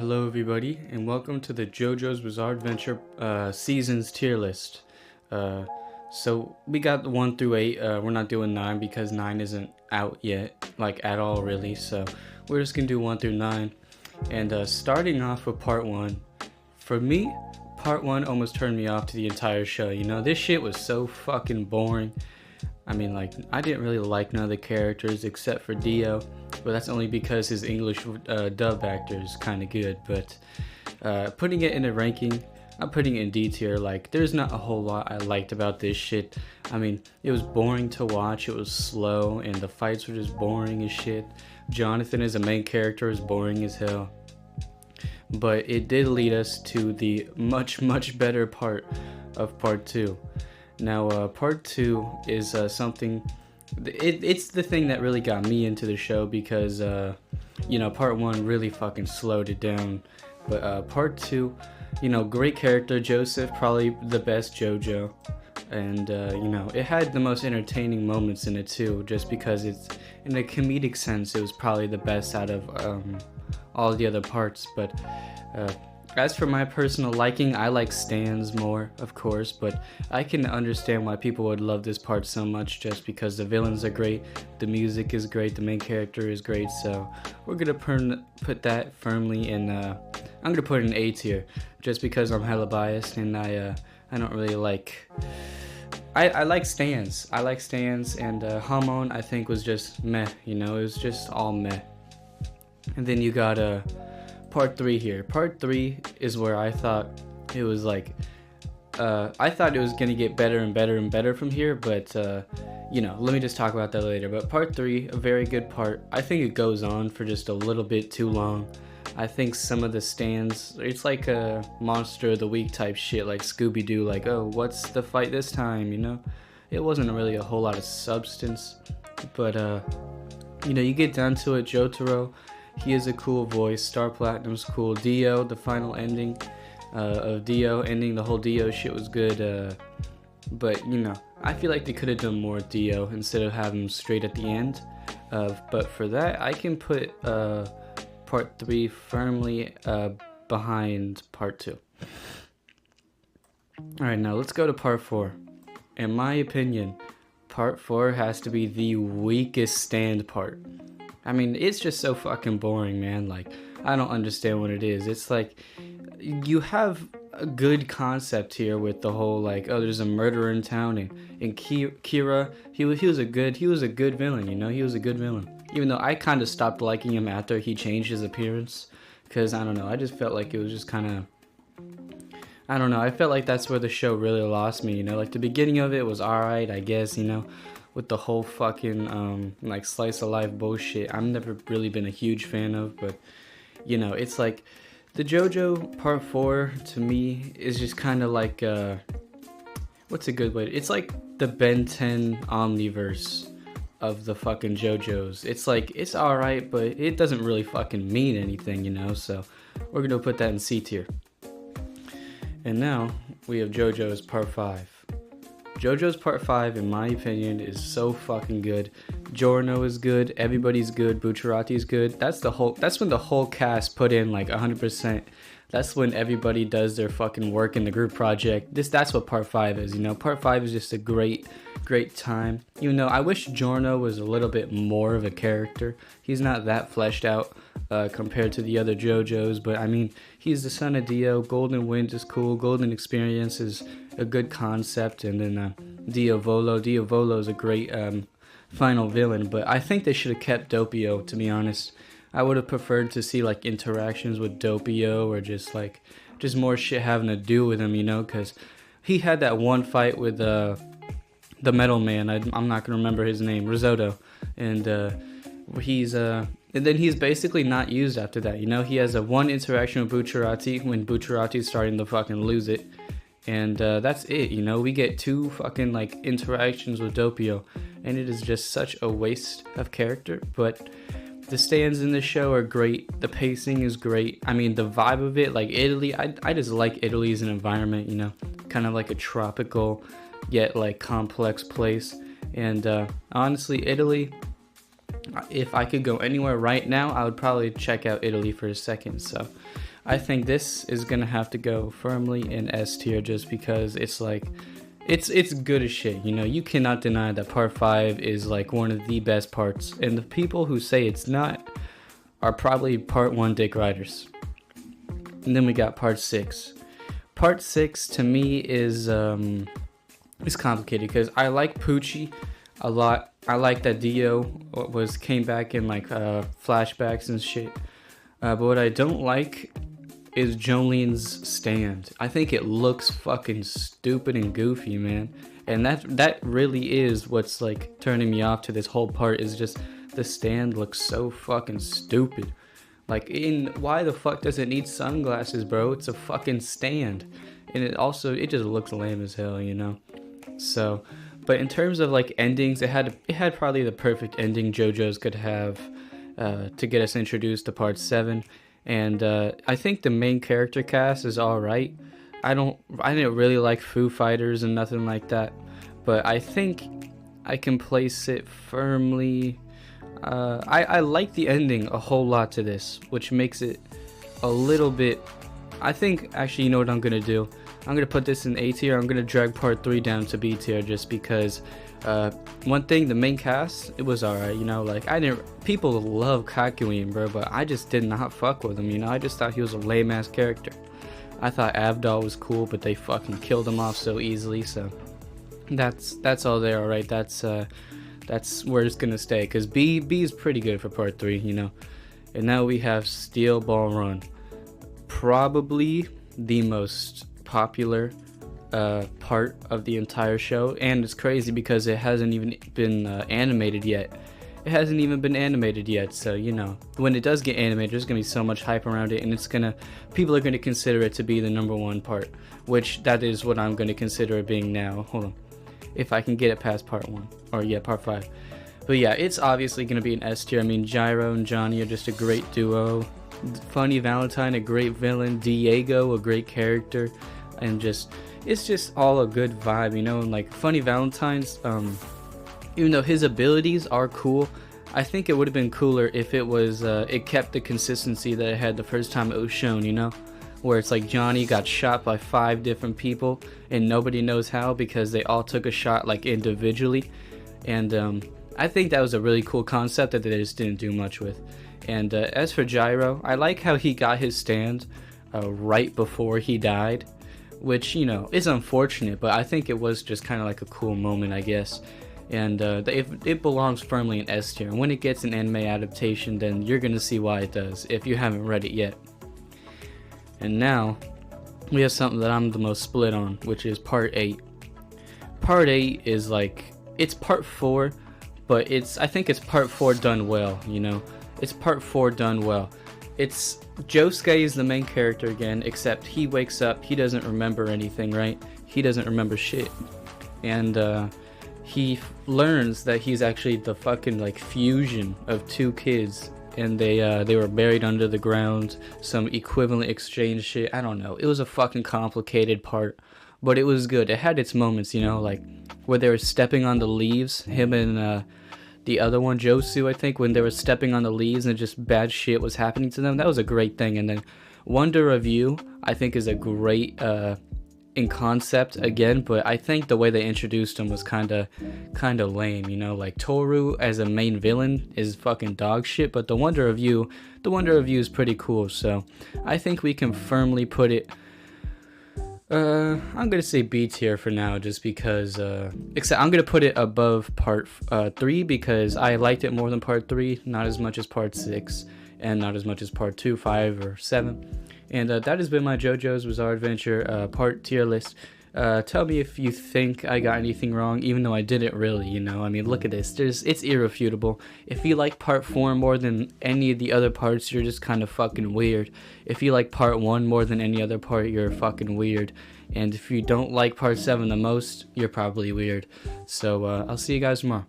Hello everybody, and welcome to the JoJo's Bizarre Adventure Seasons tier list. So we got 1 through 8, we're not doing 9 because 9 isn't out yet, like at all really, so we're just gonna do 1 through 9. And starting off with part 1, for me, part 1 almost turned me off to the entire show, you know, this shit was so fucking boring. I mean, like, I didn't really like none of the characters except for Dio, but that's only because his English dub actor is kind of good. But putting it in a ranking, I'm putting it in D tier. Like, there's not a whole lot I liked about this shit. I mean, it was boring to watch, it was slow, and the fights were just boring as shit. Jonathan as a main character is boring as hell. But it did lead us to the much better part of part 2. Now, part 2 is something, it's the thing that really got me into the show because, you know, part 1 really fucking slowed it down. But part 2, you know, great character, Joseph, probably the best JoJo. And, you know, it had the most entertaining moments in it too, just because it's, in a comedic sense, it was probably the best out of all the other parts. But as for my personal liking, I like Stan's more, of course, but I can understand why people would love this part so much just because the villains are great, the music is great, the main character is great, so we're gonna put that firmly in, I'm gonna put it in A tier, just because I'm hella biased and I don't really like, I like Stan's, and Hamon I think was just meh, you know, it was just all meh. And then you got part 3 here. Part 3 is where I thought it was like, I thought it was gonna get better and better from here, but you know, let me just talk about that later. But part 3, a very good part. I think it goes on for just a little bit too long. I think some of the stands, it's like a monster of the week type shit, like Scooby-Doo, like, oh, what's the fight this time, you know? It wasn't really a whole lot of substance, but you know, you get down to it, Jotaro, he has a cool voice, Star Platinum's cool, Dio, the final ending of Dio, ending the whole Dio shit was good, but you know, I feel like they could have done more with Dio instead of having him straight at the end, but for that, I can put part 3 firmly behind part 2. Alright, now let's go to part 4. In my opinion, part 4 has to be the weakest stand part. I mean, it's just so fucking boring, man. Like, I don't understand what it is. It's like, you have a good concept here with the whole, like, oh, there's a murderer in town, and Kira, he was a good villain, you know? He was a good villain. Even though I kind of stopped liking him after he changed his appearance. Because, I don't know, I just felt like it was just kind of, I don't know, I felt like that's where the show really lost me, you know? Like, the beginning of it was alright, I guess, you know? With the whole fucking like slice of life bullshit I've never really been a huge fan of, but you know, it's like the JoJo part 4 to me is just kind of like what's a good way it's like the Ben 10 omniverse of the fucking JoJo's. It's like, it's alright, but it doesn't really fucking mean anything, you know, so we're gonna put that in C tier. And now we have JoJo's part 5. JoJo's part 5, in my opinion, is so fucking good. Giorno is good, everybody's good, Bucciarati's good. That's when the whole cast put in like 100%. That's when everybody does their fucking work in the group project. That's what part 5 is, you know. Part 5 is just a great time. Even though I wish Giorno was a little bit more of a character. He's not that fleshed out compared to the other JoJo's, but I mean, he's the son of Dio. Golden Wind is cool. Golden Experience is a good concept, and then Diavolo is a great final villain, but I think they should have kept Doppio, to be honest. I would have preferred to see like interactions with Doppio, or just more shit having to do with him, you know, because he had that one fight with the metal man, I'm not gonna remember his name, Risotto, and and then he's basically not used after that, you know. He has a one interaction with Bucciarati when Bucciarati's starting to fucking lose it, and that's it, you know. We get 2 fucking like interactions with Doppio, and it is just such a waste of character. But the stands in the show are great, the pacing is great. I mean, the vibe of it, like Italy, I just like Italy as an environment, you know, kind of like a tropical yet like complex place. And honestly, Italy, if I could go anywhere right now, I would probably check out Italy for a second. So I think this is gonna have to go firmly in S tier just because it's like it's good as shit. You know, you cannot deny that part 5 is like one of the best parts, and the people who say it's not are probably part 1 dick riders. And then we got part 6. Part 6 to me is complicated because I like Poochie a lot. I like that Dio came back in like flashbacks and shit. But what I don't like is Jolene's stand. I think it looks fucking stupid and goofy, man. And that really is what's like turning me off to this whole part, is just the stand looks so fucking stupid. Like, why the fuck does it need sunglasses, bro? It's a fucking stand. And it just looks lame as hell, you know? So, but in terms of like endings, it had probably the perfect ending JoJo's could have to get us introduced to part 7. And I think the main character cast is alright. I didn't really like Foo Fighters and nothing like that, but I think I can place it firmly. I like the ending a whole lot to this, which makes it a little bit. I think actually, you know what I'm gonna do? I'm gonna put this in A tier. I'm gonna drag part 3 down to B tier just because. One thing, the main cast, it was alright, you know, like people love Kakyoin, bro, but I just did not fuck with him, you know. I just thought he was a lame ass character. I thought Avdol was cool, but they fucking killed him off so easily, so that's all there, alright. That's where it's gonna stay, because B is pretty good for part 3, you know. And now we have Steel Ball Run, probably the most popular part of the entire show, and it's crazy because it hasn't even been animated yet. So, you know, when it does get animated, there's gonna be so much hype around it, and people are gonna consider it to be the number 1 part, which that is what I'm gonna consider it being now. Hold on, if I can get it past part 1, or yeah, part 5. But yeah, it's obviously gonna be an S tier. I mean, Gyro and Johnny are just a great duo. Funny Valentine, a great villain. Diego, a great character, and it's just all a good vibe, you know. And like Funny Valentine's, even though his abilities are cool, I think it would have been cooler if it kept the consistency that it had the first time it was shown, you know, where it's like Johnny got shot by 5 different people and nobody knows how because they all took a shot like individually. And I think that was a really cool concept that they just didn't do much with. And as for Gyro, I like how he got his stand right before he died, which, you know, is unfortunate, but I think it was just kind of like a cool moment, I guess. And it belongs firmly in S tier. And when it gets an anime adaptation, then you're gonna see why it does, if you haven't read it yet. And now, we have something that I'm the most split on, which is part 8. Part 8 is like, it's part 4, but I think it's part 4 done well, you know? It's part 4 done well. It's Josuke is the main character again, except he wakes up, he doesn't remember anything, right? He doesn't remember shit. And he learns that he's actually the fucking like fusion of 2 kids, and they were buried under the ground, some equivalent exchange shit. I don't know. It was a fucking complicated part, but it was good. It had its moments, you know, like where they were stepping on the leaves, him and the other one, Josu, I think, when they were stepping on the leaves and just bad shit was happening to them. That was a great thing. And then Wonder of You, I think, is a great in concept again, but I think the way they introduced him was kind of lame, you know. Like Toru as a main villain is fucking dog shit, but the Wonder of You is pretty cool. So I think we can firmly put it. I'm gonna say B tier for now, just because. Except I'm gonna put it above part 3 because I liked it more than part 3, not as much as part 6, and not as much as part 2, 5, or 7. And that has been my JoJo's Bizarre Adventure part tier list. Tell me if you think I got anything wrong, even though I didn't really, you know. I mean, look at this. It's irrefutable. If you like part 4 more than any of the other parts, you're just kind of fucking weird. If you like part 1 more than any other part, you're fucking weird. And if you don't like part 7 the most, you're probably weird. So I'll see you guys tomorrow.